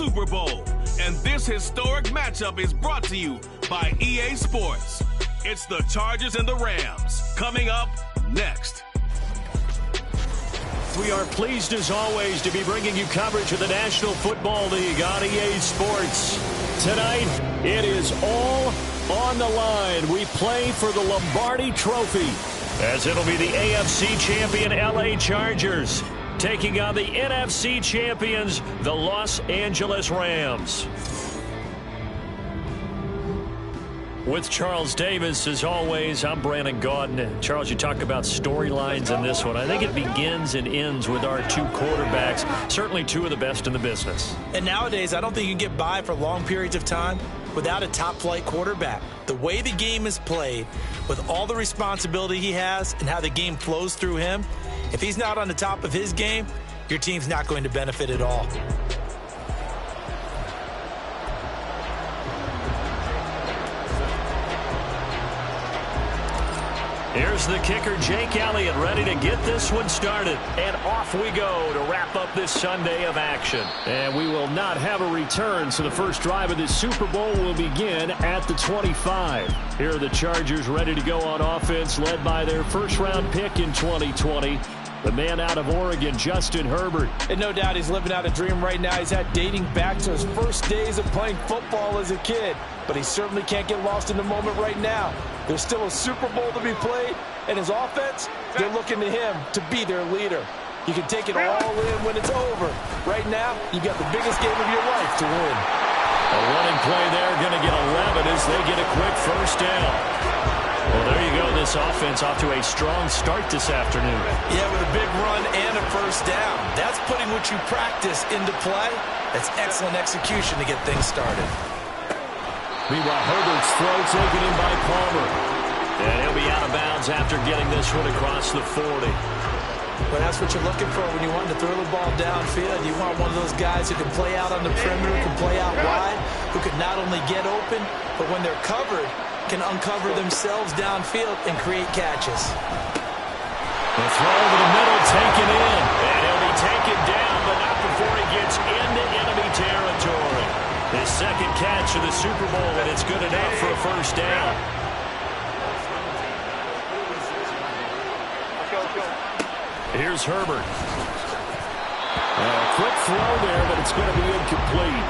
Super Bowl. And this historic matchup is brought to you by EA Sports. It's the Chargers and the Rams. Coming up next. We are pleased, as always, to be bringing you coverage of the National Football League on EA Sports. Tonight, it is all on the line. We play for the Lombardi Trophy, as it'll be the AFC champion LA Chargers taking on the NFC champions, the Los Angeles Rams. With Charles Davis, as always, I'm Brandon Gaudin. Charles, you talk about storylines in this one. I think it begins and ends with our two quarterbacks, certainly two of the best in the business. And nowadays, I don't think you can get by for long periods of time without a top-flight quarterback. The way the game is played, with all the responsibility he has and how the game flows through him, if he's not on the top of his game, your team's not going to benefit at all. Here's the kicker, Jake Elliott, ready to get this one started. And off we go to wrap up this Sunday of action. And we will not have a return, so the first drive of this Super Bowl will begin at the 25. Here are the Chargers ready to go on offense, led by their first-round pick in 2020. The man out of Oregon, Justin Herbert. And no doubt he's living out a dream right now. He's had dating back to his first days of playing football as a kid. But he certainly can't get lost in the moment right now. There's still a Super Bowl to be played, and his offense, they're looking to him to be their leader. You can take it all in when it's over. Right now, you got the biggest game of your life to win. A running play there, going to get 11 as they get a quick first down. Well, there you go. This offense off to a strong start this afternoon. Yeah, with a big run and a first down. That's putting what you practice into play. That's excellent execution to get things started. Meanwhile, Herbert's throw taken in by Palmer. And he'll be out of bounds after getting this one across the 40. Well, that's what you're looking for when you want to throw the ball downfield. You want one of those guys who can play out on the perimeter, can play out wide, who can not only get open, but when they're covered, can uncover themselves downfield and create catches. The throw to the middle, taken in. And he'll be taken down, but not before he gets into enemy territory. His second catch of the Super Bowl, and it's good enough for a first down. Here's Herbert. A quick throw there, but it's going to be incomplete.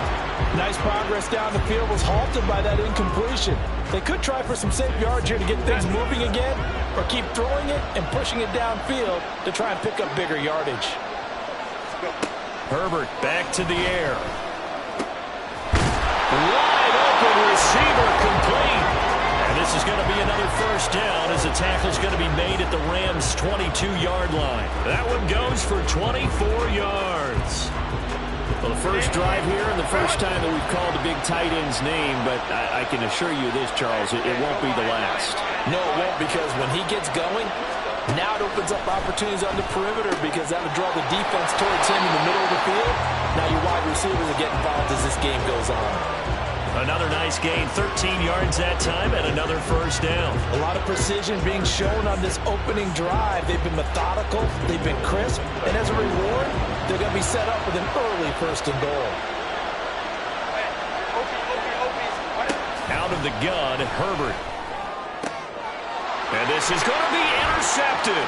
Nice progress down the field, was halted by that incompletion. They could try for some safe yards here to get things moving again, or keep throwing it and pushing it downfield to try and pick up bigger yardage. Herbert back to the air. Wide open receiver, complete. And this is going to be another first down as the tackle's going to be made at the Rams' 22-yard line. That one goes for 24 yards. Well, the first drive here and the first time that we've called a big tight end's name, but I can assure you this, Charles, it won't be the last. No, it won't, because when he gets going, now it opens up opportunities on the perimeter because that would draw the defense towards him in the middle of the field. Now your wide receivers will get involved as this game goes on. Another nice gain, 13 yards that time, and another first down. A lot of precision being shown on this opening drive. They've been methodical, they've been crisp, and as a reward, they're going to be set up with an early first and goal. Out of the gun, Herbert. And this is going to be intercepted.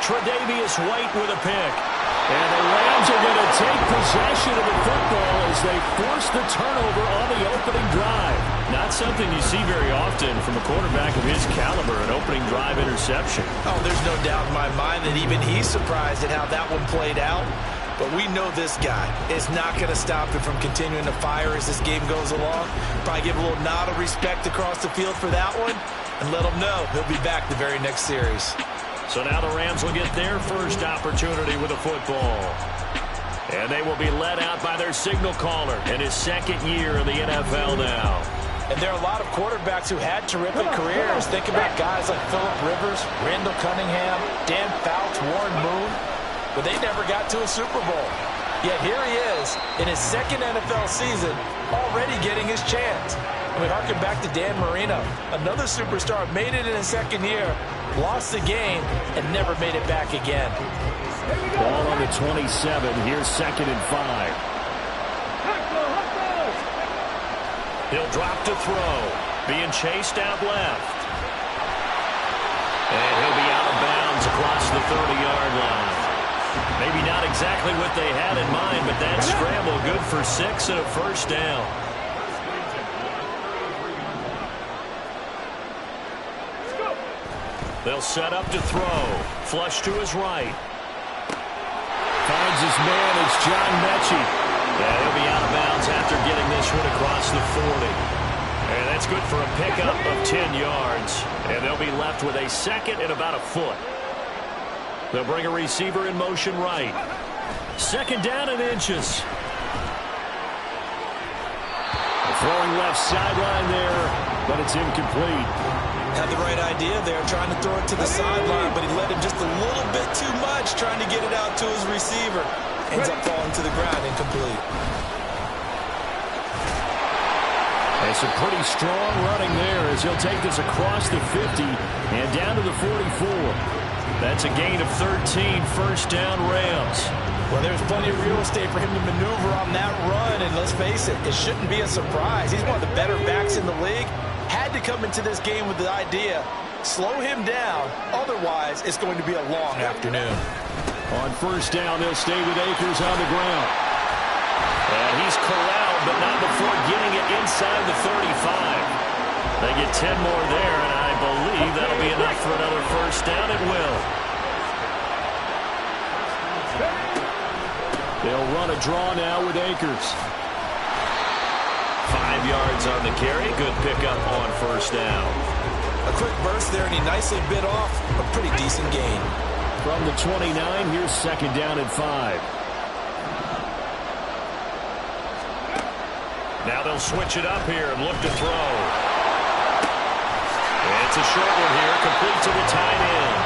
Tre'Davious White with a pick. And the Rams are going to take possession of the football as they force the turnover on the opening drive. Not something you see very often from a quarterback of his caliber, an opening drive interception. Oh, there's no doubt in my mind that even he's surprised at how that one played out. But we know this guy is not going to stop him from continuing to fire as this game goes along. Probably give a little nod of respect across the field for that one and let him know he'll be back the very next series. So now the Rams will get their first opportunity with a football. And they will be led out by their signal caller in his second year in the NFL now. And there are a lot of quarterbacks who had terrific careers. Think about guys like Phillip Rivers, Randall Cunningham, Dan Fouts, Warren Moon. But they never got to a Super Bowl. Yet here he is in his second NFL season, already getting his chance. I mean, harken back to Dan Marino. Another superstar made it in his second year, lost the game, and never made it back again. Ball on the 27. Here's 2nd and 5. He'll drop to throw. Being chased out left. And he'll be out of bounds across the 30-yard line. Maybe not exactly what they had in mind, but that scramble good for 6 and a first down. They'll set up to throw. Flush to his right. Finds his man. It's John Mechie. Yeah, he'll be out of bounds after getting this one across the 40. And that's good for a pickup of 10 yards. And they'll be left with a second and about a foot. They'll bring a receiver in motion right. Second down and inches. Throwing left sideline there, but it's incomplete. Had the right idea there, trying to throw it to the sideline, but he led him just a little bit too much, trying to get it out to his receiver. Ends up falling to the ground, incomplete. And some pretty strong running there as he'll take this across the 50 and down to the 44. That's a gain of 13, first down Rams. Well, there's plenty of real estate for him to maneuver on that run, and let's face it, it shouldn't be a surprise. He's one of the better backs in the league. Had to come into this game with the idea, slow him down, otherwise it's going to be a long afternoon. On first down, they'll stay with Akers on the ground. And he's corralled, but not before getting it inside the 35. They get 10 more there, and I believe that'll be enough for another first down. It will. They'll run a draw now with Akers. 5 yards on the carry. Good pickup on first down. A quick burst there, and he nicely bit off a pretty decent gain. From the 29, here's second down and 5. Now they'll switch it up here and look to throw. It's a short one here, complete to the tight end.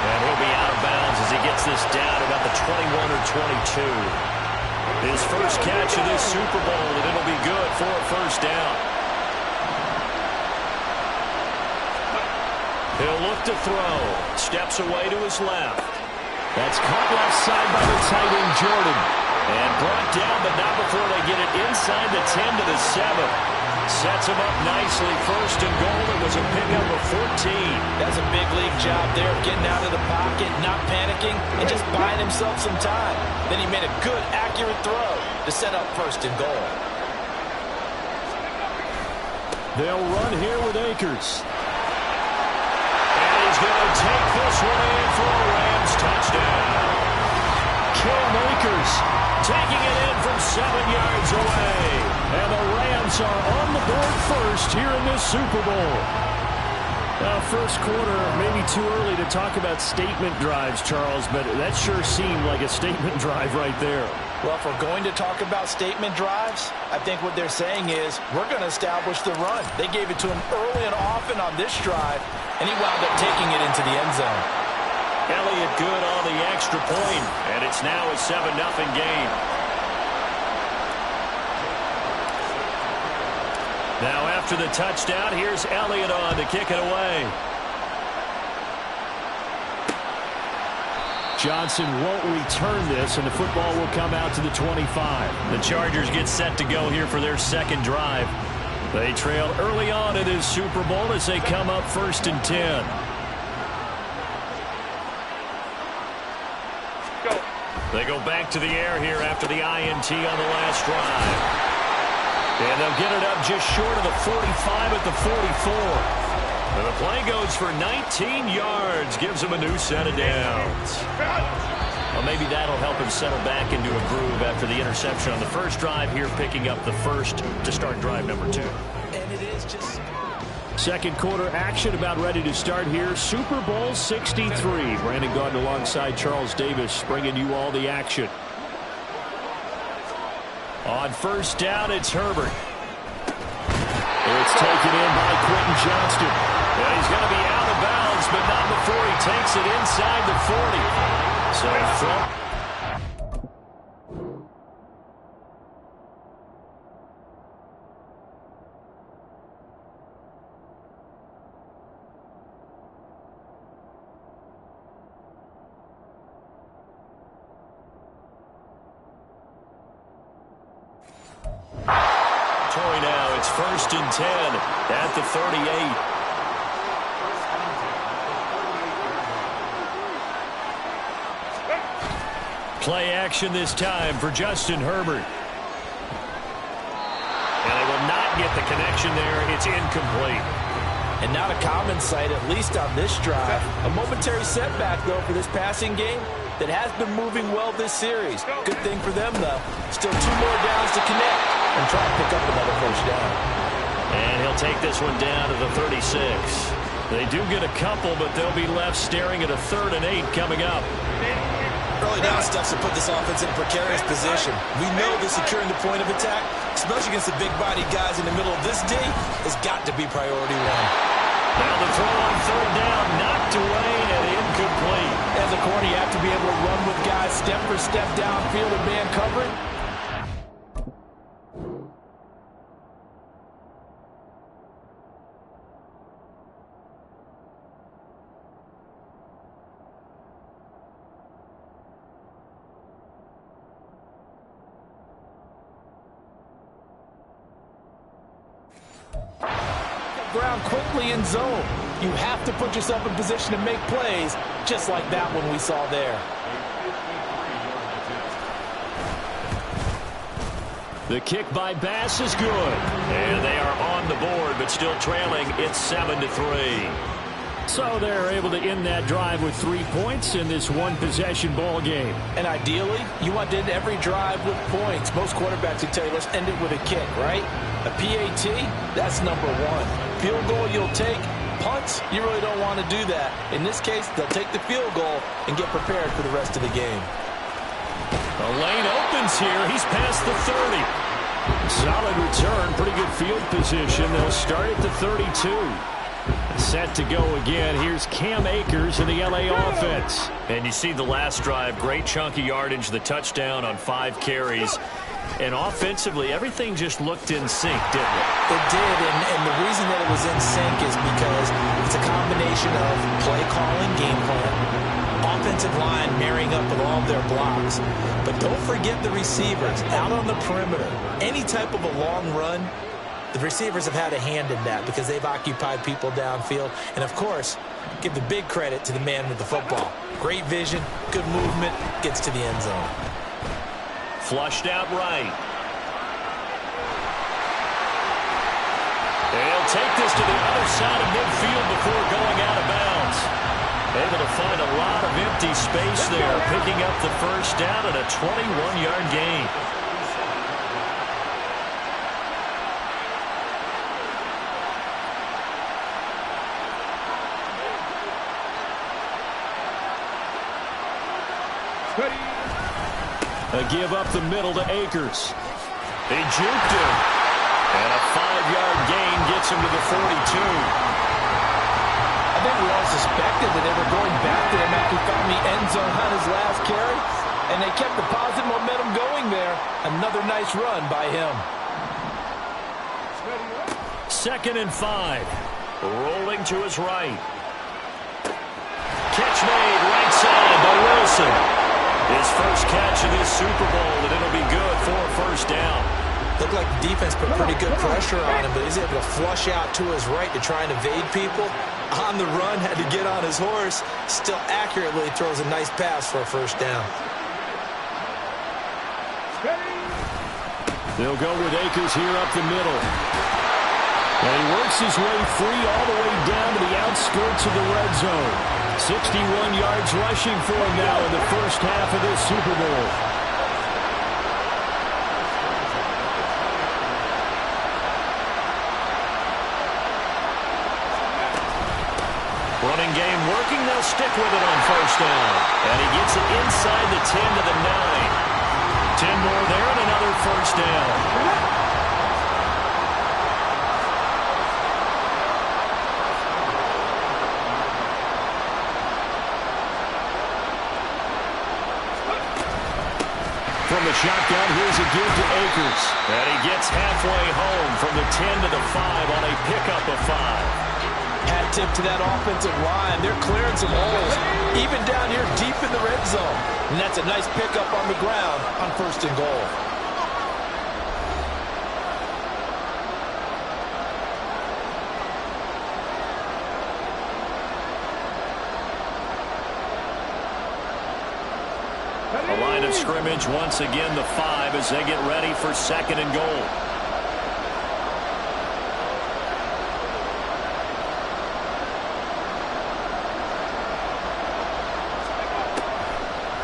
And he'll be out of bounds as he gets this down about the 21 or 22. His first catch of this Super Bowl, and it'll be good for a first down. He'll look to throw. Steps away to his left. That's caught left side by the tight end, Jordan. And brought down, but not before they get it inside the 10 to the 7. Sets him up nicely. First and goal. It was a pickup of 14. That's a big league job there of getting out of the pocket, not panicking, and just buying himself some time. Then he made a good, accurate throw to set up first and goal. They'll run here with Akers. And he's going to take this one in for a Rams touchdown. Cam Akers taking it in from 7 yards away. And the Rams are on the board first here in this Super Bowl. First quarter, maybe too early to talk about statement drives, Charles, but that sure seemed like a statement drive right there. Well, if we're going to talk about statement drives, I think what they're saying is we're going to establish the run. They gave it to him early and often on this drive, and he wound up taking it into the end zone. Elliott good on the extra point, and it's now a 7-0 game. Now after the touchdown, here's Elliott on to kick it away. Johnson won't return this, and the football will come out to the 25. The Chargers get set to go here for their second drive. They trailed early on in this Super Bowl as they come up first and 10. They go back to the air here after the INT on the last drive. And they'll get it up just short of the 45 at the 44. And the play goes for 19 yards. Gives him a new set of downs. Well, maybe that'll help him settle back into a groove after the interception on the first drive here, picking up the first to start drive number 2. And it is just... Second quarter action about ready to start here. Super Bowl 63. Brandon Gaudin alongside Charles Davis bringing you all the action. On first down, it's Herbert. It's taken in by Quentin Johnston. And he's going to be out of bounds, but not before he takes it inside the 40. So from... It's 1st and 10 at the 38. Play action this time for Justin Herbert. And they will not get the connection there. It's incomplete. And not a common sight, at least on this drive. A momentary setback, though, for this passing game that has been moving well this series. Good thing for them, though. Still 2 more downs to connect and try to pick up another first down. And he'll take this one down to the 36. They do get a couple, but they'll be left staring at a 3rd and 8 coming up. Early down stuff to put this offense in a precarious position. We know that securing the point of attack, especially against the big-bodied guys in the middle of this D, has got to be priority 1. Now the throw on 3rd down, knocked away and incomplete. As a corner, you have to be able to run with guys step for step downfield and man covering. Ground quickly in zone. You have to put yourself in position to make plays, just like that one we saw there. The kick by Bass is good. And they are on the board, but still trailing. It's 7-3. So they're able to end that drive with 3 points in this one-possession ball game. And ideally, you want to end every drive with points. Most quarterbacks would tell you, let's end it with a kick, right? A PAT, that's number 1. Field goal you'll take. Punts, you really don't want to do that. In this case, they'll take the field goal and get prepared for the rest of the game. The lane opens here. He's past the 30. Solid return, pretty good field position. They'll start at the 32. Set to go again. Here's Cam Akers in the LA offense. And you see the last drive, great chunk of yardage, the touchdown on 5 carries. And offensively, everything just looked in sync, didn't it? It did, and the reason that it was in sync is because it's a combination of play calling, game plan, offensive line marrying up with all of their blocks. But don't forget the receivers out on the perimeter. Any type of a long run, the receivers have had a hand in that because they've occupied people downfield. And, of course, give the big credit to the man with the football. Great vision, good movement, gets to the end zone. Flushed out right. They'll take this to the other side of midfield before going out of bounds. Able to find a lot of empty space there, picking up the first down at a 21-yard gain. A give up the middle to Akers. They juked him. And a 5-yard gain gets him to the 42. I think we all suspected that they were going back to him after he found the end zone on his last carry. And they kept the positive momentum going there. Another nice run by him. 2nd and 5. Rolling to his right. Catch made right side by Wilson. His first catch of this Super Bowl, and it'll be good for a first down. Looked like the defense put pretty good pressure on him, but he's able to flush out to his right to try and evade people. On the run, had to get on his horse. Still accurately throws a nice pass for a first down. They'll go with Akers here up the middle. And he works his way free all the way down to the outskirts of the red zone. 61 yards rushing for him now in the first half of this Super Bowl. Running game working. They'll stick with it on first down. And he gets it inside the 10 to the 9. 10 more there and another first down. From the shotgun, here's a give to Akers. And he gets halfway home from the 10 to the 5 on a pickup of 5. Hat tip to that offensive line. They're clearing some holes, even down here deep in the red zone. And that's a nice pickup on the ground on 1st and goal. line of scrimmage. Once again, the 5 as they get ready for 2nd and goal.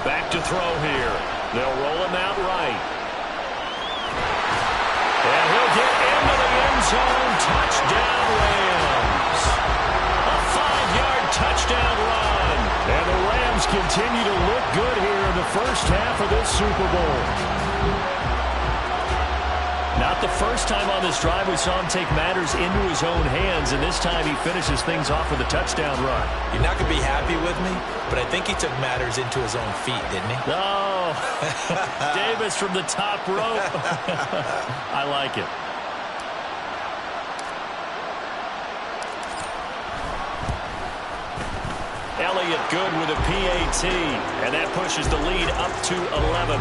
Back to throw here. They'll roll him out right. And he'll get into the end zone. Touchdown, Rams. A 5-yard touchdown run. And the Rams continue to look good here in the first half of this Super Bowl. Not the first time on this drive we saw him take matters into his own hands, and this time he finishes things off with a touchdown run. You're not going to be happy with me, but I think he took matters into his own feet, didn't he? Oh, Davis from the top rope. I like it. Elliott good with a PAT, and that pushes the lead up to 11.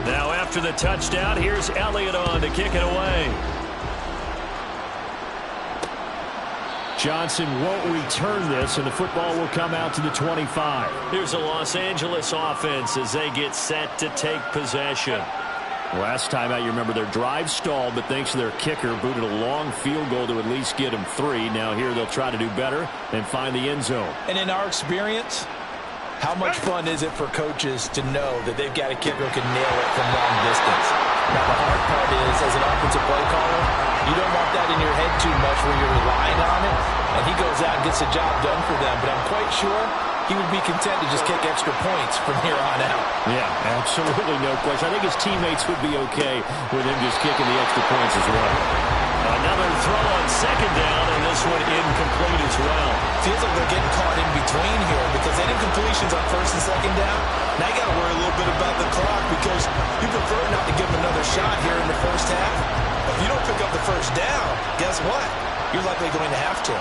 Now after the touchdown, here's Elliott on to kick it away. Johnson won't return this, and the football will come out to the 25. Here's a Los Angeles offense as they get set to take possession. Last time out, you remember their drive stalled, but thanks to their kicker, booted a long field goal to at least get them 3. Now here they'll try to do better and find the end zone. And in our experience, how much fun is it for coaches to know that they've got a kicker who can nail it from long distance? Now, the hard part is, as an offensive play caller, you don't want that in your head too much where you're relying on it, and he goes out and gets the job done for them. But I'm quite sure he would be content to just kick extra points from here on out. Yeah, absolutely no question. I think his teammates would be okay with him just kicking the extra points as well. Another throw on 2nd down, and this one incomplete as well. Feels like they're getting caught in between here because any incompletions on 1st and 2nd down, now you got to worry a little bit about the clock because you prefer not to give them another shot here in the first half. If you don't pick up the 1st down, guess what? You're likely going to have to.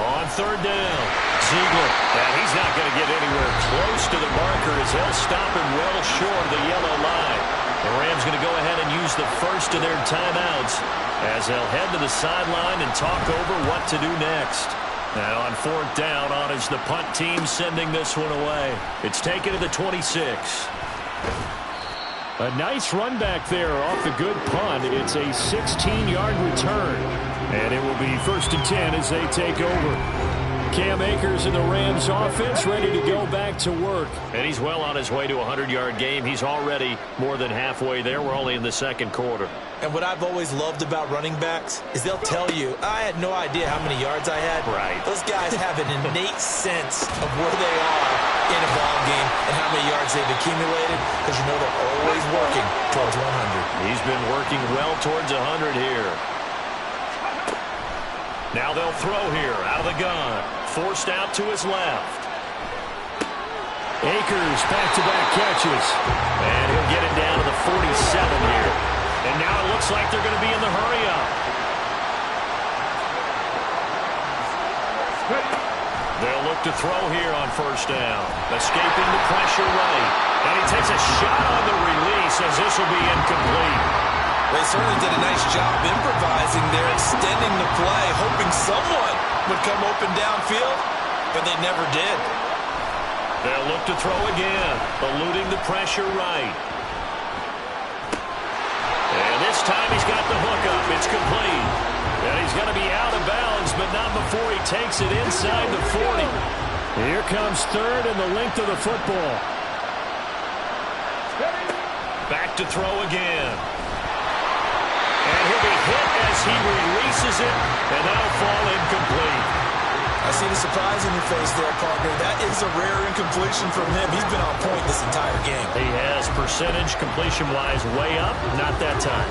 On 3rd down, Ziegler. And he's not going to get anywhere close to the marker as they'll stop him well short of the yellow line. The Rams going to go ahead and use the first of their timeouts as they'll head to the sideline and talk over what to do next. Now on 4th down, on is the punt team sending this one away. It's taken to the 26. A nice run back there off the good punt. It's a 16-yard return. And it will be 1st and 10 as they take over. Cam Akers in the Rams offense ready to go back to work. And he's well on his way to a 100-yard game. He's already more than halfway there. We're only in the 2nd quarter. And what I've always loved about running backs is they'll tell you, I had no idea how many yards I had. Right. Those guys have an innate sense of where they are in a ball game and how many yards they've accumulated because you know they're always working towards 100. He's been working well towards 100 here. Now they'll throw here out of the gun. Forced out to his left. Akers back-to-back catches. And he'll get it down to the 47 here. And now it looks like they're going to be in the hurry-up. They'll look to throw here on 1st down. Escaping the pressure right. And he takes a shot on the release as this will be incomplete. They certainly did a nice job improvising there, extending the play, hoping someone would come open downfield, but they never did. They'll look to throw again, eluding the pressure right. And this time he's got the hook up. It's complete. And he's going to be out of bounds, but not before he takes it inside the 40. Here comes 3rd and the length of the football. Back to throw again. And he'll be hit as he releases it, and that'll fall incomplete. I see the surprise in your face there, partner. That is a rare incompletion from him. He's been on point this entire game. He has percentage completion-wise way up, not that time.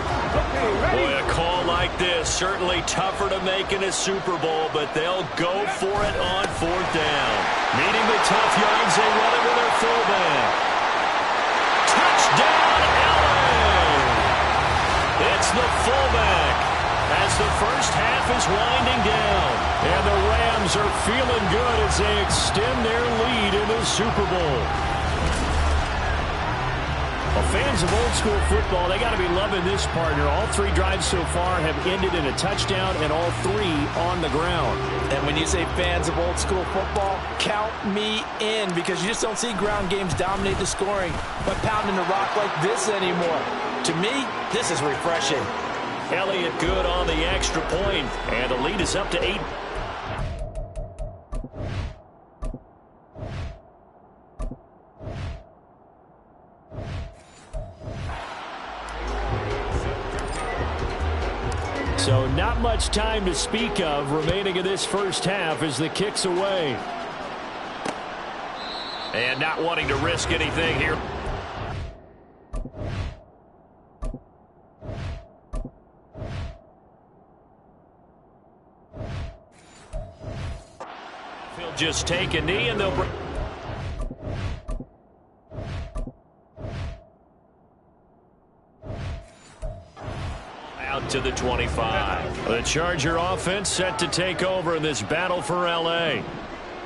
Boy, a call like this, certainly tougher to make in a Super Bowl, but they'll go for it on 4th down. Needing the tough yards, they run it with their fullback. Touchdown, Allen! It's the fullback as the first half is winding down. And the Rams Rams are feeling good as they extend their lead in the Super Bowl. Well, fans of old school football, they got to be loving this partner. All 3 drives so far have ended in a touchdown, and all 3 on the ground. And when you say fans of old school football, count me in, because you just don't see ground games dominate the scoring by pounding the rock like this anymore. To me, this is refreshing. Elliott good on the extra point, and the lead is up to 8. So not much time to speak of remaining in this first half as the kick's away. And not wanting to risk anything here. He'll just take a knee and they'll bring... to the 25. The Charger offense set to take over in this battle for L.A.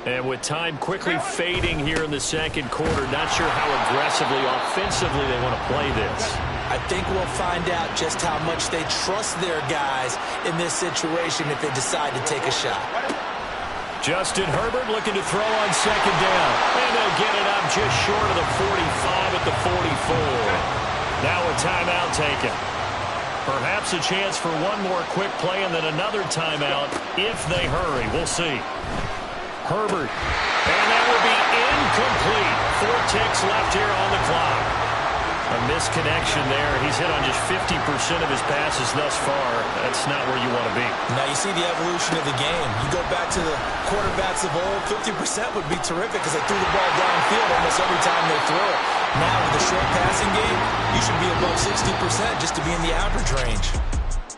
And with time quickly fading here in the second quarter, not sure how aggressively, offensively they want to play this. I think we'll find out just how much they trust their guys in this situation if they decide to take a shot. Justin Herbert looking to throw on second down. And they'll get it up just short of the 45 at the 44. Now a timeout taken. Perhaps a chance for one more quick play and then another timeout if they hurry. We'll see. Herbert. And that will be incomplete. 4 ticks left here on the clock. A misconnection there. He's hit on just 50% of his passes thus far. That's not where you want to be. Now you see the evolution of the game. You go back to the quarterbacks of old, 50% would be terrific because they threw the ball downfield almost every time they threw it. Now with the short passing game, you should be above 60% just to be in the average range.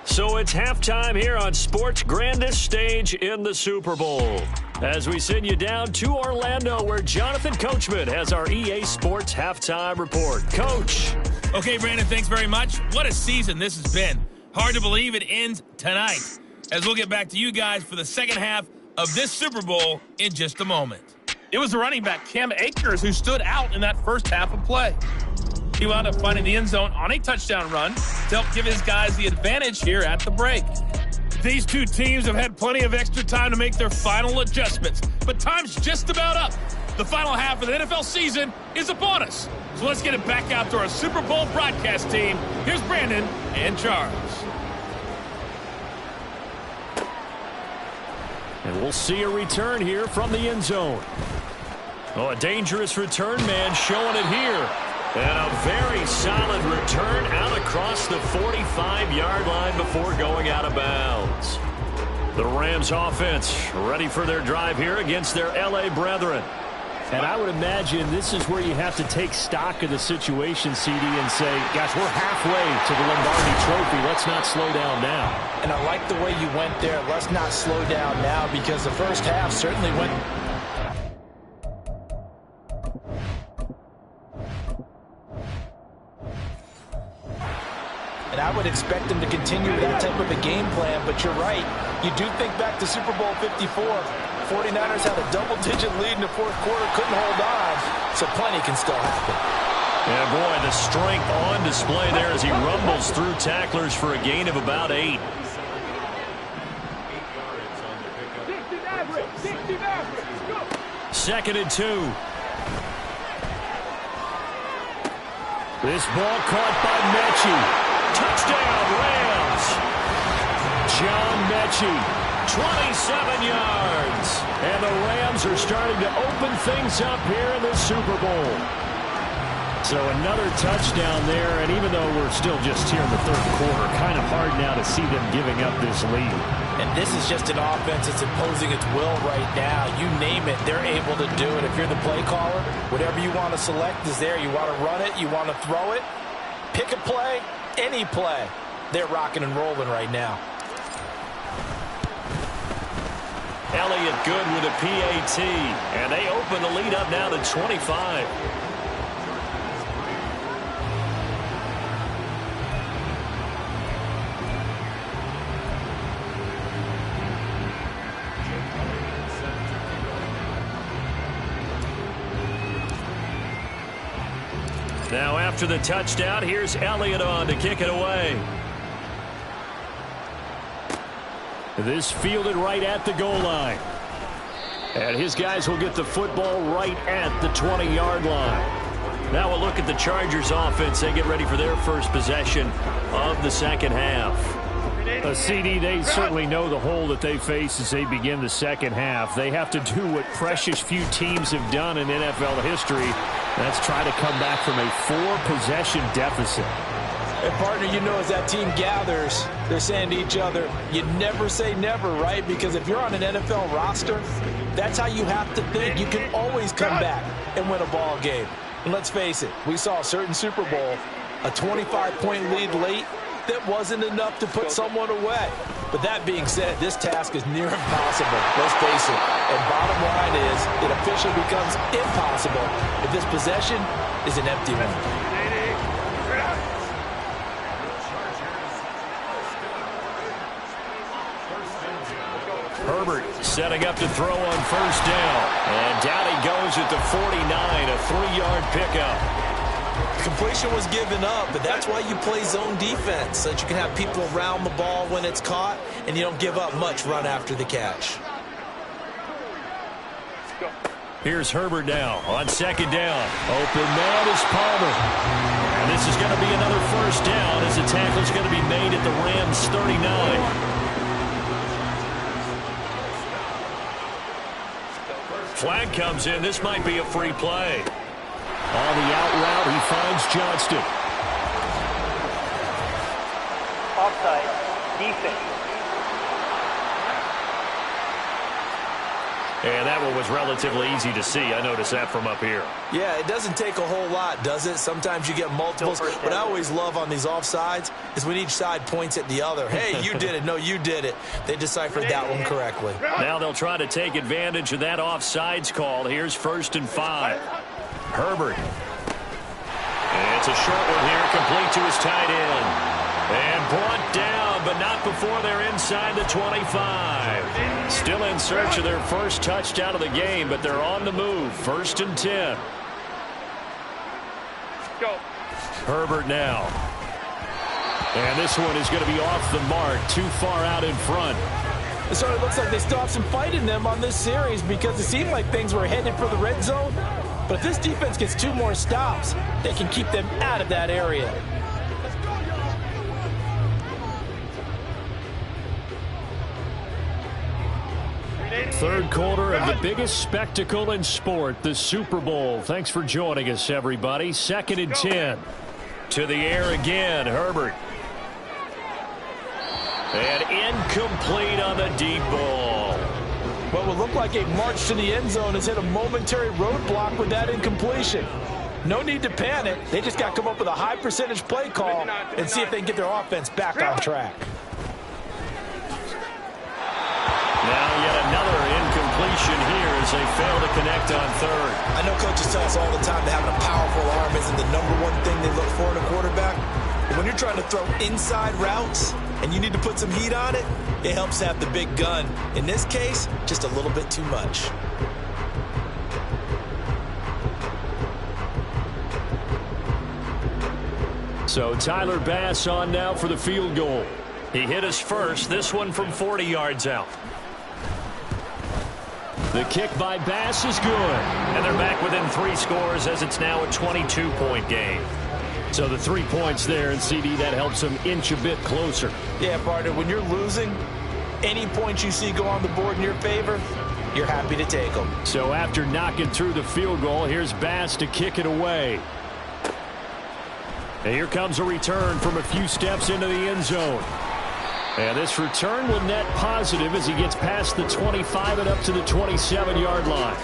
So it's halftime here on sports' grandest stage in the Super Bowl. As we send you down to Orlando, where Jonathan Coachman has our EA Sports halftime report. Coach. Okay, Brandon, thanks very much. What a season this has been. Hard to believe it ends tonight, as we'll get back to you guys for the second half of this Super Bowl in just a moment. It was the running back, Cam Akers, who stood out in that first half of play. He wound up finding the end zone on a touchdown run to help give his guys the advantage here at the break. These two teams have had plenty of extra time to make their final adjustments, but time's just about up. The final half of the NFL season is upon us. So let's get it back out to our Super Bowl broadcast team. Here's Brandon and Charles. And we'll see a return here from the end zone. Oh, a dangerous return man showing it here. And a very solid return out across the 45-yard line before going out of bounds. The Rams offense ready for their drive here against their L.A. brethren. And I would imagine this is where you have to take stock of the situation, CD, and say, gosh, we're halfway to the Lombardi Trophy. Let's not slow down now. And I like the way you went there. Let's not slow down now, because the first half certainly went... And I would expect them to continue that type of a game plan, but you're right. You do think back to Super Bowl 54. 49ers had a double-digit lead in the fourth quarter, couldn't hold on, so plenty can still happen. Yeah, boy, the strength on display there as he rumbles through tacklers for a gain of about 8. Second and 2. This ball caught by Mechie. Touchdown, Rams. John Mechie, 27 yards. And the Rams are starting to open things up here in the Super Bowl. So another touchdown there, and even though we're still just here in the third quarter, kind of hard now to see them giving up this lead. And this is just an offense that's imposing its will right now. You name it, they're able to do it. If you're the play caller, whatever you want to select is there. You want to run it, you want to throw it, pick a play, any play. They're rocking and rolling right now. Elliott good with a PAT, and they open the lead up now to 25. Now after the touchdown, here's Elliott on to kick it away. This fielded right at the goal line. And his guys will get the football right at the 20-yard line. Now we'll look at the Chargers offense. They get ready for their first possession of the second half. CD, they certainly know the hole that they face as they begin the second half. They have to do what precious few teams have done in NFL history. That's try to come back from a 4-possession deficit. And, partner, you know, as that team gathers, they're saying to each other, you never say never, right? Because if you're on an NFL roster, that's how you have to think. You can always come back and win a ball game. And let's face it, we saw a certain Super Bowl, a 25-point lead late, that wasn't enough to put someone away. But that being said, this task is near impossible. Let's face it. And bottom line is, it officially becomes impossible if this possession is an empty one. Herbert setting up to throw on first down. And down he goes at the 49, a 3-yard pickup. Completion was given up, but that's why you play zone defense, so that you can have people around the ball when it's caught, and you don't give up much run after the catch. Here's Herbert now on second down. Open man is Palmer. And this is going to be another first down as the tackle is going to be made at the Rams 39. Flag comes in. This might be a free play. On the out route, he finds Johnston. Offside, defense. And that one was relatively easy to see. I noticed that from up here. Yeah, it doesn't take a whole lot, does it? Sometimes you get multiples. What I always love on these offsides is when each side points at the other. Hey, you did it. No, you did it. They deciphered that one correctly. Now they'll try to take advantage of that offsides call. Here's 1st and 5. Herbert. And it's a short one here, complete to his tight end. And brought down, but not before they're inside the 25. Still in search of their first touchdown of the game, but they're on the move. 1st and 10. Go. Herbert now. And this one is going to be off the mark, too far out in front. So it looks like they still have some fight in them on this series because it seemed like things were headed for the red zone. But if this defense gets 2 more stops, they can keep them out of that area. Third quarter of the biggest spectacle in sport, the Super Bowl. Thanks for joining us, everybody. 2nd and 10. To the air again, Herbert. And incomplete on the deep ball. What would look like a march to the end zone has hit a momentary roadblock with that incompletion. No need to panic. They just got to come up with a high percentage play call and see if they can get their offense back on track. Now yet another incompletion here as they fail to connect on 3rd. I know coaches tell us all the time that having a powerful arm isn't the #1 thing they look for in a quarterback. But when you're trying to throw inside routes and you need to put some heat on it, it helps have the big gun. In this case, just a little bit too much. So Tyler Bass on now for the field goal. He hit us first, this one from 40 yards out. The kick by Bass is good. And they're back within 3 scores as it's now a 22-point game. So the 3 points there, and CD, that helps them inch a bit closer. Yeah, partner, when you're losing, any points you see go on the board in your favor, you're happy to take them. So after knocking through the field goal, here's Bass to kick it away. And here comes a return from a few steps into the end zone. And this return will net positive as he gets past the 25 and up to the 27-yard line.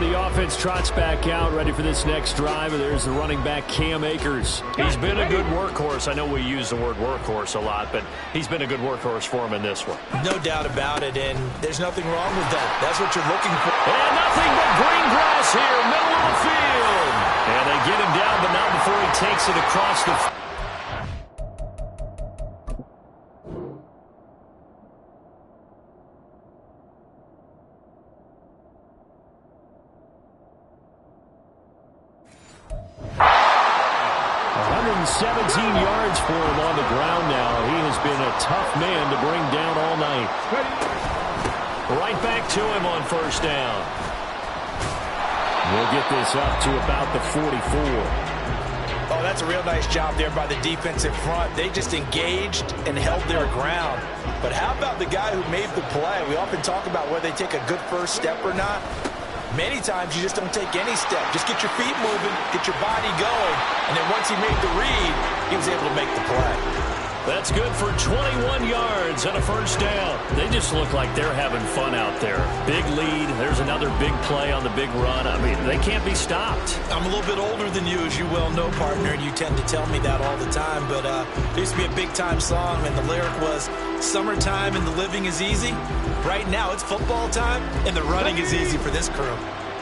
The offense trots back out, ready for this next drive. And there's the running back, Cam Akers. He's been a good workhorse. I know we use the word workhorse a lot, but he's been a good workhorse for him in this one. No doubt about it, and there's nothing wrong with that. That's what you're looking for. And nothing but green grass here, middle of the field. And they get him down, but not before he takes it across the field. 17 yards for him on the ground now. He has been a tough man to bring down all night. Right back to him on first down. We'll get this up to about the 44. Oh, that's a real nice job there by the defensive front. They just engaged and held their ground. But how about the guy who made the play? We often talk about whether they take a good first step or not. Many times you just don't take any step. Just get your feet moving, get your body going, and then once he made the read, he was able to make the play. That's good for 21 yards and a first down. They just look like they're having fun out there. Big lead. There's another big play on the big run. I mean, they can't be stopped. I'm a little bit older than you, as you well know, partner, and you tend to tell me that all the time. But there used to be a big-time song, and the lyric was, "Summertime and the living is easy." Right now, it's football time, and the running is easy for this crew.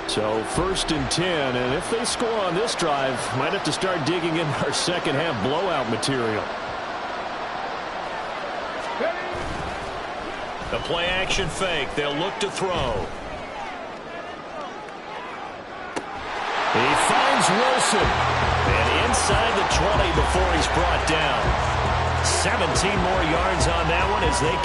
So 1st and 10, and if they score on this drive, might have to start digging in our second-half blowout material. The play-action fake. They'll look to throw. He finds Wilson. And inside the 20 before he's brought down. 17 more yards on that one as they...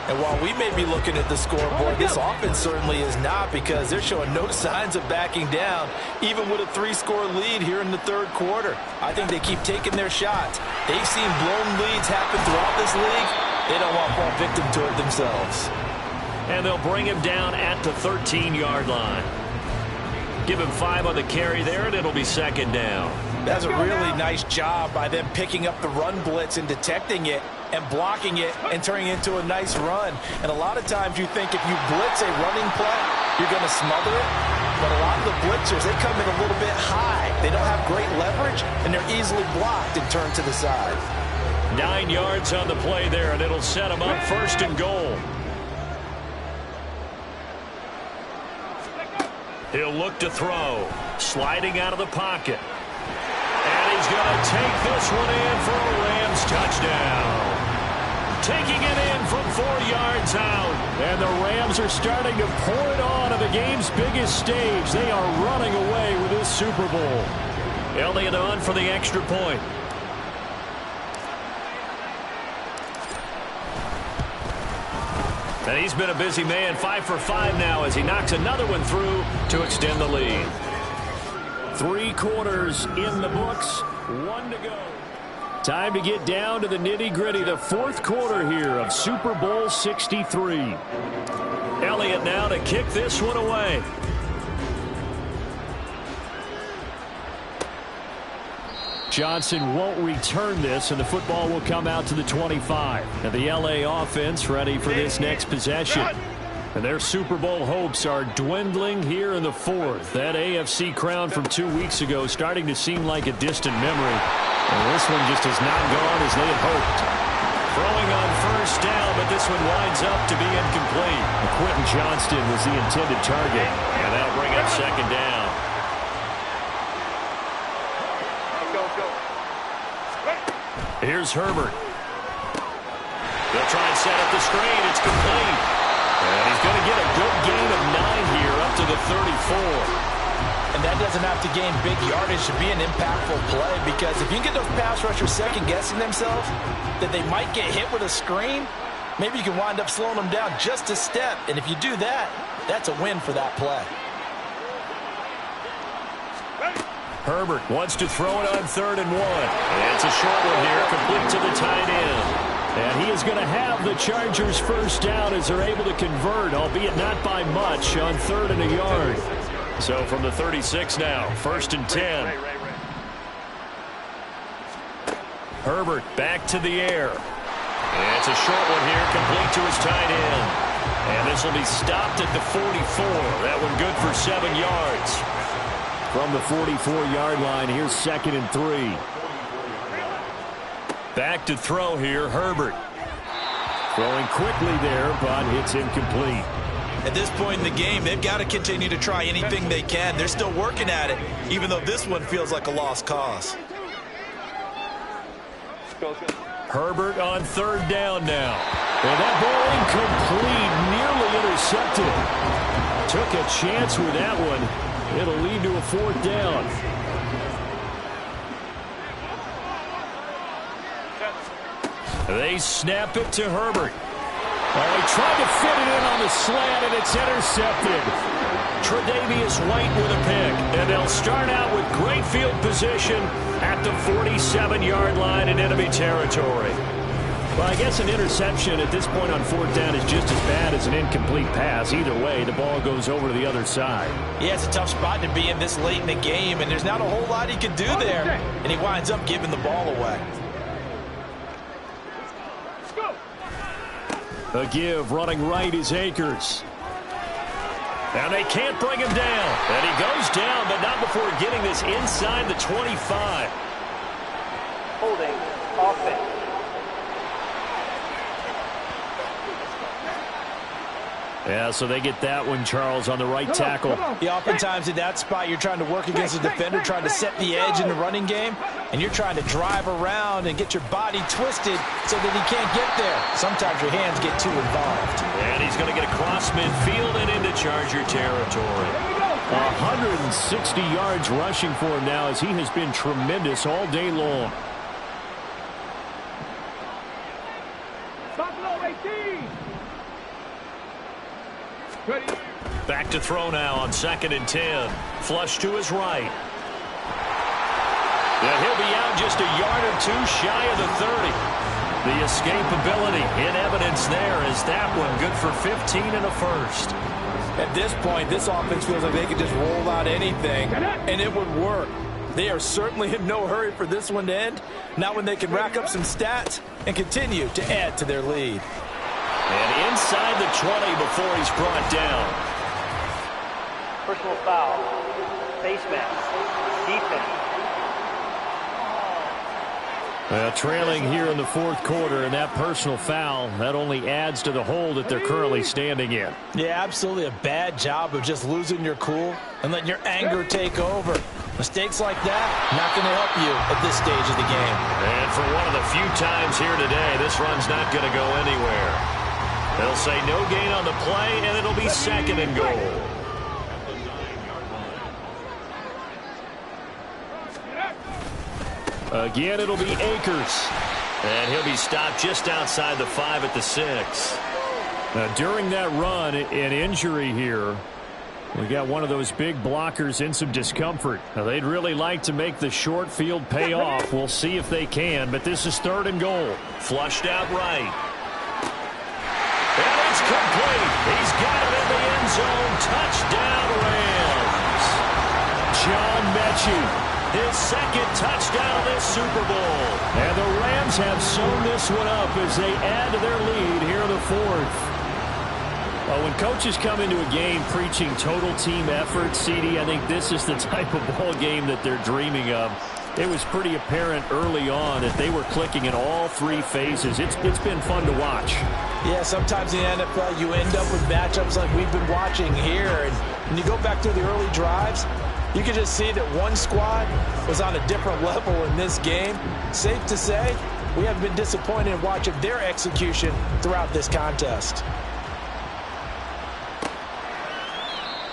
And while we may be looking at the scoreboard, this offense certainly is not, because they're showing no signs of backing down, even with a 3-score lead here in the third quarter. I think they keep taking their shots. They've seen blown leads happen throughout this league. They don't want to fall victim to it themselves. And they'll bring him down at the 13-yard line. Give him 5 on the carry there, and it'll be second down. That's a really nice job by them picking up the run blitz and detecting it and blocking it and turning it into a nice run. And a lot of times you think if you blitz a running play, you're going to smother it. But a lot of the blitzers, they come in a little bit high. They don't have great leverage, and they're easily blocked and turned to the side. 9 yards on the play there, and it'll set them up 1st and goal. He'll look to throw. Sliding out of the pocket. And he's going to take this one in for a Rams touchdown. Taking it in from 4 yards out. And the Rams are starting to pour it on at the game's biggest stage. They are running away with this Super Bowl. Elliott on for the extra point. And he's been a busy man, 5 for 5 now as he knocks another one through to extend the lead. 3 quarters in the books, 1 to go. Time to get down to the nitty-gritty, the 4th quarter here of Super Bowl 63. Elliott now to kick this one away. Johnson won't return this, and the football will come out to the 25. And the LA offense ready for this next possession. And their Super Bowl hopes are dwindling here in the 4th. That AFC crown from 2 weeks ago starting to seem like a distant memory. And this one just has not gone as they had hoped. Throwing on first down, but this one winds up to be incomplete. Quentin Johnston was the intended target. And that'll bring up second down. Here's Herbert. They'll try and set up the screen. It's complete. And he's going to get a good gain of 9 here up to the 34. And that doesn't have to gain big yardage to be an impactful play, because if you can get those pass rushers second-guessing themselves that they might get hit with a screen, maybe you can wind up slowing them down just a step. And if you do that, that's a win for that play. Herbert wants to throw it on 3rd and 1. And it's a short one here, complete to the tight end. And he is going to have the Chargers first down as they're able to convert, albeit not by much, on 3rd and a yard. So from the 36 now, 1st and 10. Herbert back to the air. And it's a short one here, complete to his tight end. And this will be stopped at the 44. That one good for 7 yards. From the 44-yard line, here's 2nd and 3. Back to throw here, Herbert. Throwing quickly there, but it's incomplete. At this point in the game, they've got to continue to try anything they can. They're still working at it, even though this one feels like a lost cause. Herbert on third down now. And that ball incomplete, nearly intercepted. Took a chance with that one. It'll lead to a fourth down. They snap it to Herbert. Well, he tried to fit it in on the slant, and it's intercepted. Tre'Davious White with a pick, and they'll start out with great field position at the 47-yard line in enemy territory. Well, I guess an interception at this point on fourth down is just as bad as an incomplete pass. Either way, the ball goes over to the other side. Yeah, it's a tough spot to be in this late in the game, and there's not a whole lot he can do there, and he winds up giving the ball away. A give running right is Akers. And they can't bring him down. And he goes down, but not before getting this inside the 25. Holding offense. Yeah, so they get that one, Charles, on the right tackle. Yeah, oftentimes in that spot, you're trying to work against a defender, trying to set the edge in the running game, and you're trying to drive around and get your body twisted so that he can't get there. Sometimes your hands get too involved. And he's going to get across midfield and into Charger territory. 160 yards rushing for him now as he has been tremendous all day long. Back to throw now on 2nd and 10. Flush to his right. And he'll be out just a yard or two shy of the 30. The escapability in evidence there is that one good for 15 and a first. At this point, this offense feels like they could just roll out anything, and it would work. They are certainly in no hurry for this one to end. Not when they can rack up some stats and continue to add to their lead. And inside the 20 before he's brought down. Personal foul. Face mask. Defense. Trailing here in the fourth quarter, and that personal foul, that only adds to the hole that they're currently standing in. Yeah, absolutely a bad job of just losing your cool and letting your anger take over. Mistakes like that, not going to help you at this stage of the game. And for one of the few times here today, this run's not going to go anywhere. They'll say no gain on the play, and it'll be 2nd and goal. Again, it'll be Akers. And he'll be stopped just outside the 5 at the 6. During that run, an injury here. We got one of those big blockers in some discomfort. Now, they'd really like to make the short field pay off. We'll see if they can, but this is 3rd and goal. Flushed out right. And it's complete. He's got it in the end zone. Touchdown, Rams. John Mechie, his 2nd touchdown of this Super Bowl. And the Rams have sewn this one up as they add to their lead here in the 4th. Well, when coaches come into a game preaching total team effort, CD, I think this is the type of ball game that they're dreaming of. It was pretty apparent early on that they were clicking in all 3 phases. It's been fun to watch. Yeah, sometimes in the NFL you end up with matchups like we've been watching here. And when you go back to the early drives, you can just see that one squad was on a different level in this game. Safe to say, we haven't been disappointed in watching their execution throughout this contest.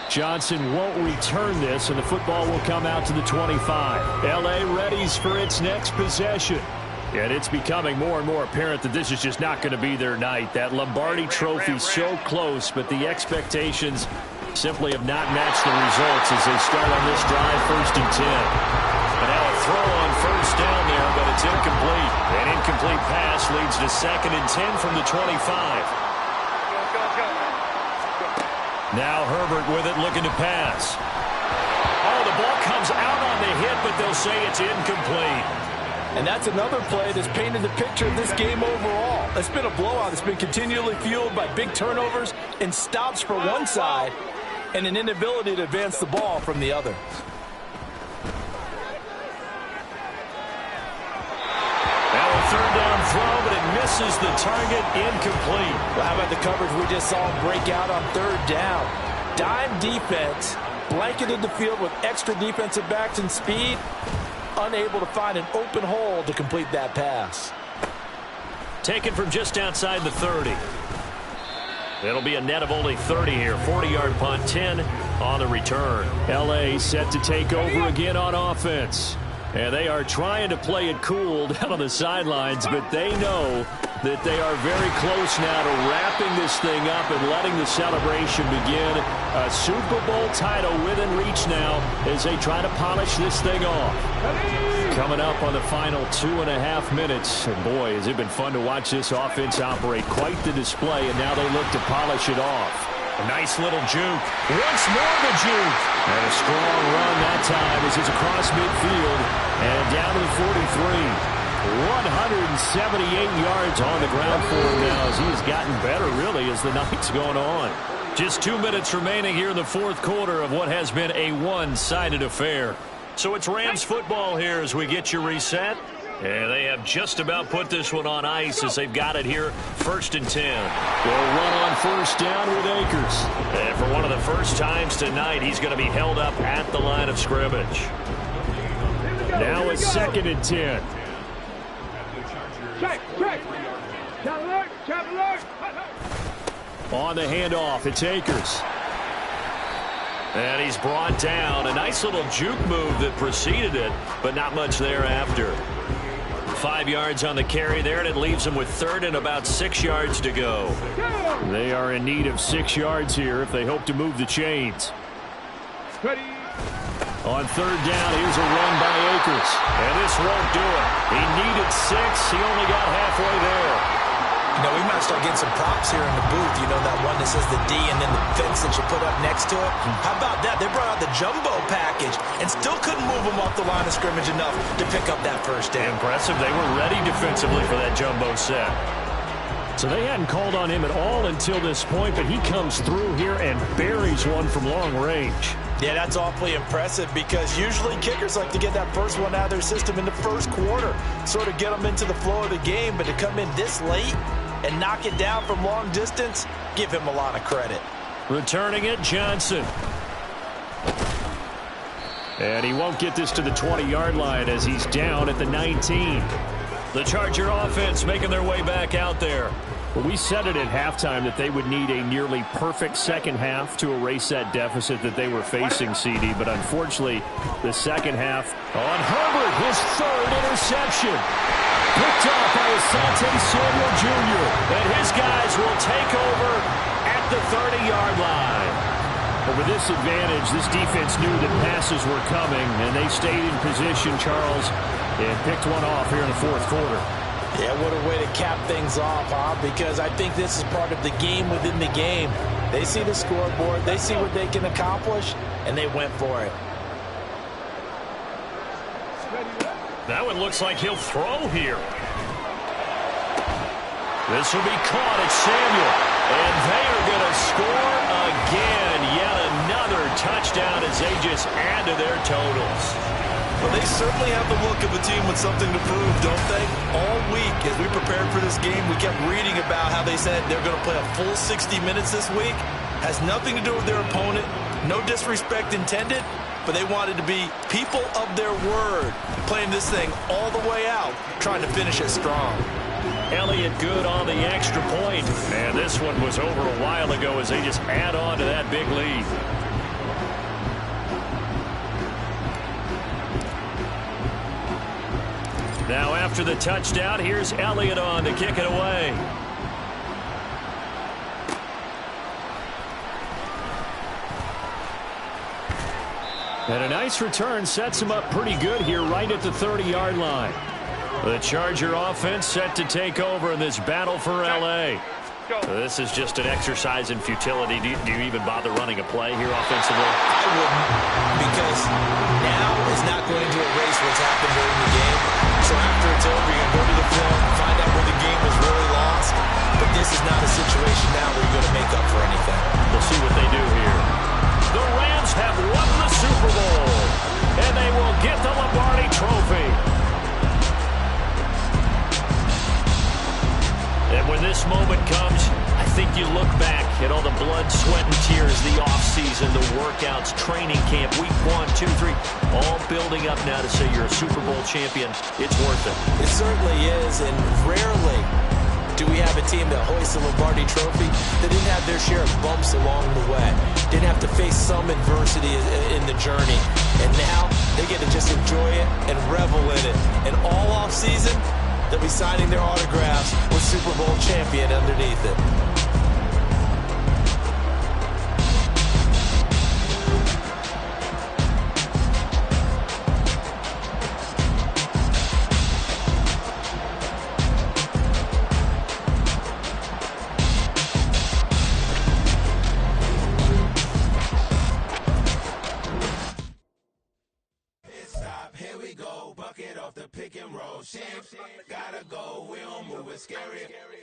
Johnson won't return this, and the football will come out to the 25. L.A. readies for its next possession. And it's becoming more and more apparent that this is just not going to be their night. That Lombardi trophy so close, but the expectations simply have not matched the results as they start on this drive, 1st and 10. And now a throw on 1st down there, but it's incomplete. An incomplete pass leads to 2nd and 10 from the 25. Now Herbert with it, looking to pass. Oh, the ball comes out on the hit, but they'll say it's incomplete. And that's another play that's painted the picture of this game overall. It's been a blowout. It's been continually fueled by big turnovers and stops for one side and an inability to advance the ball from the other. Now a 3rd down throw, but it misses the target, incomplete. Well, how about the coverage we just saw him break out on third down? Dime defense, blanketed the field with extra defensive backs and speed, unable to find an open hole to complete that pass. Taken from just outside the 30. It'll be a net of only 30 here. 40-yard punt, 10 on the return. L.A. set to take over again on offense. And they are trying to play it cool down on the sidelines, but they know that they are very close now to wrapping this thing up and letting the celebration begin. A Super Bowl title within reach now as they try to polish this thing off. Coming up on the final 2.5 minutes. And boy, has it been fun to watch this offense operate. Quite the display, and now they look to polish it off. A nice little juke. Once more the juke. And a strong run that time as it's across midfield and down to the 43. 178 yards on the ground for him now as he has gotten better, really, as the night's gone on. Just 2 minutes remaining here in the fourth quarter of what has been a one-sided affair. So it's Rams football here as we get you reset. And they have just about put this one on ice as they've got it here, 1st and 10. They'll run on first down with Akers. And for one of the first times tonight, he's going to be held up at the line of scrimmage. Now it's 2nd and 10. On the handoff, it's Akers. And he's brought down. A nice little juke move that preceded it, but not much thereafter. 5 yards on the carry there, and it leaves them with 3rd and about 6 yards to go. They are in need of 6 yards here if they hope to move the chains. On 3rd down, here's a run by Akers. And this won't do it. He needed 6. He only got halfway there. You know, we might start getting some props here in the booth. You know, that one that says the D and then the fence that you put up next to it. How about that? They brought out the jumbo package and still couldn't move them off the line of scrimmage enough to pick up that first down. Impressive. They were ready defensively for that jumbo set. So they hadn't called on him at all until this point, but he comes through here and buries one from long range. Yeah, that's awfully impressive because usually kickers like to get that first one out of their system in the first quarter, sort of get them into the flow of the game, but to come in this late and knock it down from long distance, give him a lot of credit. Returning it, Johnson. And he won't get this to the 20-yard line as he's down at the 19. The Charger offense making their way back out there. Well, we said it at halftime that they would need a nearly perfect second half to erase that deficit that they were facing, CD. But unfortunately, the second half on Herbert, his 3rd interception. Picked off by Asante Samuel Jr. And his guys will take over at the 30-yard line. But with this advantage, this defense knew that passes were coming, and they stayed in position, Charles, and picked one off here in the fourth quarter. Yeah, what a way to cap things off, huh? Because I think this is part of the game within the game. They see the scoreboard, they see what they can accomplish, and they went for it. That one looks like he'll throw here. This will be caught at Samuel. And they are going to score again. Yet another touchdown as they just add to their totals. Well, they certainly have the look of a team with something to prove, don't they? All week, as we prepared for this game, we kept reading about how they said they're going to play a full 60 minutes this week. Has nothing to do with their opponent. No disrespect intended, but they wanted to be people of their word, playing this thing all the way out, trying to finish it strong. Elliott good on the extra point. And this one was over a while ago as they just add on to that big lead. Now after the touchdown, here's Elliott on to kick it away. And a nice return sets him up pretty good here right at the 30-yard line. The Charger offense set to take over in this battle for L.A. This is just an exercise in futility. Do you even bother running a play here offensively? I wouldn't, because now is not going to erase what's happened during the game. So after it's over, you can go to the film, find out where the game was really lost. But this is not a situation now where you're going to make up for anything. We'll see what they do here. The Rams have won the Super Bowl, and they will get the Lombardi Trophy. And when this moment comes, I think you look back at all the blood, sweat, and tears, the offseason, the workouts, training camp, week 1, 2, 3, all building up now to say you're a Super Bowl champion. It's worth it. It certainly is, and rarely do we have a team that hoists a Lombardi trophy that didn't have their share of bumps along the way, didn't have to face some adversity in the journey, and now they get to just enjoy it and revel in it. And all off season, they'll be signing their autographs with Super Bowl champion underneath it.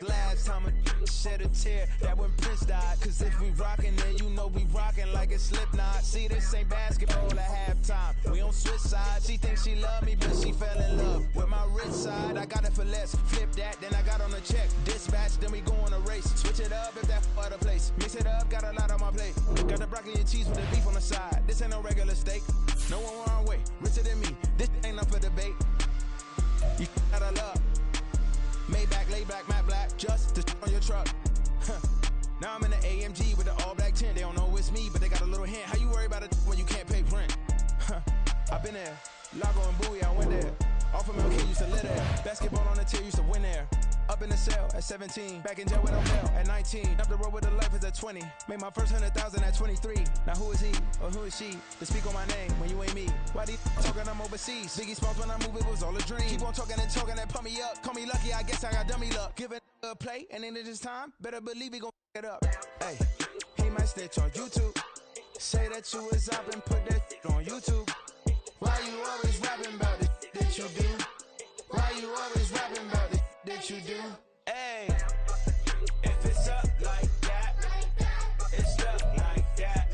Last time a shed a tear, that when Prince died. Cause if we rockin', then you know we rockin' like it's Slipknot. See, this ain't basketball at halftime. We on switch sides. She thinks she love me, but she fell in love with my rich side. I got it for less. Flip that, then I got on a check. Dispatch, then we go on a race. Switch it up if that other place. Mix it up, got a lot on my plate. Got the broccoli and cheese with the beef on the side. This ain't no regular steak. No one wrong way, richer than me. This ain't up for debate. You gotta love. Maybach, laid back, matte black, just to on your truck. Now I'm in the AMG with the all black tint. They don't know it's me, but they got a little hint. How you worry about it when you can't pay rent? I've been there. Lago and Bowie, I went there. Off of Milk used to live there. Basketball on the tier, used to win there. Up in the cell at 17. Back in jail with no bail at 19. Up the road with the life is at 20. Made my first 100,000 at 23. Now who is he or who is she to speak on my name when you ain't me? Why these talking I'm overseas? Biggie Smalls when I move, it was all a dream. Keep on talking and pump me up. Call me lucky, I guess I got dummy luck. Give it a play and then it's time. Better believe he gon' it up. Hey, he might snitch on YouTube. Say that you was up and put that on YouTube. Why you always rapping about the that you do? Why you always rapping about the that you do? Hey, if it's up like that, it's up like that.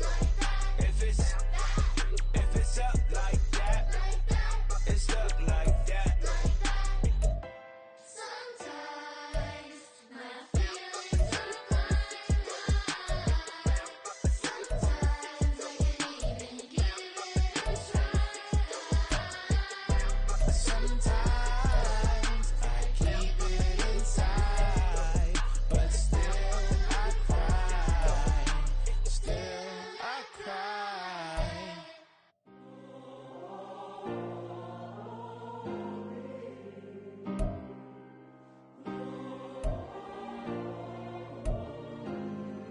If it's up like that, it's up like that. Sometimes my feelings are blind. Sometimes I can't even give it a try. Sometimes I keep it inside, but still I cry. Still I cry.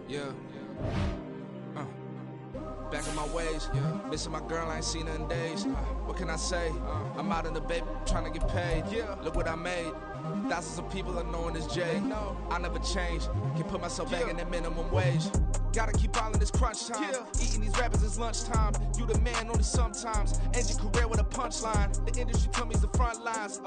Yeah. Back in my ways, missing my girl, I ain't seen her in days. What can I say? I'm out in the baby, trying to get paid. Look what I made. Thousands of people are knowing this Jay. I never change. Can put myself back in that minimum wage. Gotta keep all in this crunch time. Eating these rappers is lunchtime. You the man only sometimes. End your career with a punchline. The industry told me it's the front lines.